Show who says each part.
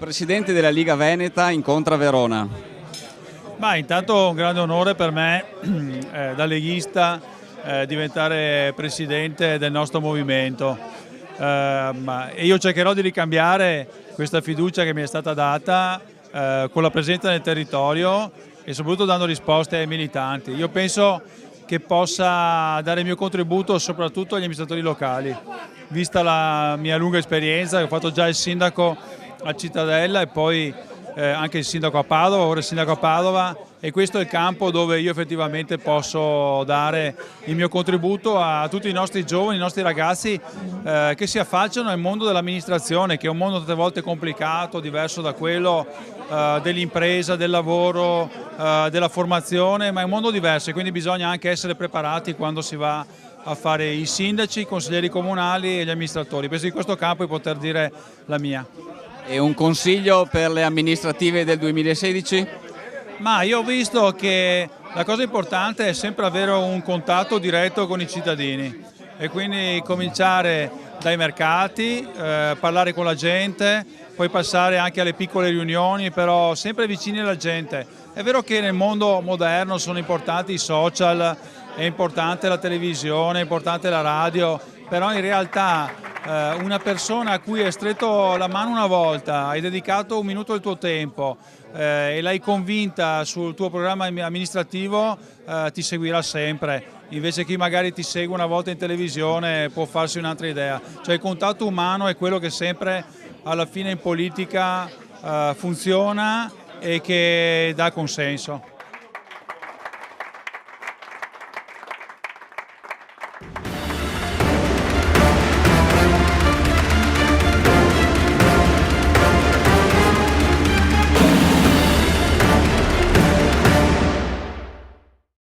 Speaker 1: presidente della Liga Veneta incontra Verona.
Speaker 2: Intanto un grande onore per me da leghista diventare presidente del nostro movimento e io cercherò di ricambiare questa fiducia che mi è stata data con la presenza nel territorio e soprattutto dando risposte ai militanti. Io penso che possa dare il mio contributo soprattutto agli amministratori locali, vista la mia lunga esperienza. Ho fatto già il sindaco a Cittadella e poi anche il sindaco a Padova, ora il sindaco a Padova, e questo è il campo dove io effettivamente posso dare il mio contributo a tutti i nostri giovani, i nostri ragazzi che si affacciano al mondo dell'amministrazione, che è un mondo tante volte complicato, diverso da quello dell'impresa, del lavoro, della formazione, ma è un mondo diverso e quindi bisogna anche essere preparati quando si va a fare i sindaci, i consiglieri comunali e gli amministratori. Penso in questo campo di poter dire la mia.
Speaker 1: E un consiglio per le amministrative del 2016?
Speaker 2: Ma io ho visto che la cosa importante è sempre avere un contatto diretto con i cittadini e quindi cominciare dai mercati, parlare con la gente, poi passare anche alle piccole riunioni, però sempre vicini alla gente. È vero che nel mondo moderno sono importanti i social, è importante la televisione, è importante la radio, però in realtà una persona a cui hai stretto la mano una volta, hai dedicato un minuto del tuo tempo e l'hai convinta sul tuo programma amministrativo, ti seguirà sempre. Invece chi magari ti segue una volta in televisione può farsi un'altra idea. Cioè il contatto umano è quello che sempre alla fine in politica funziona e che dà consenso.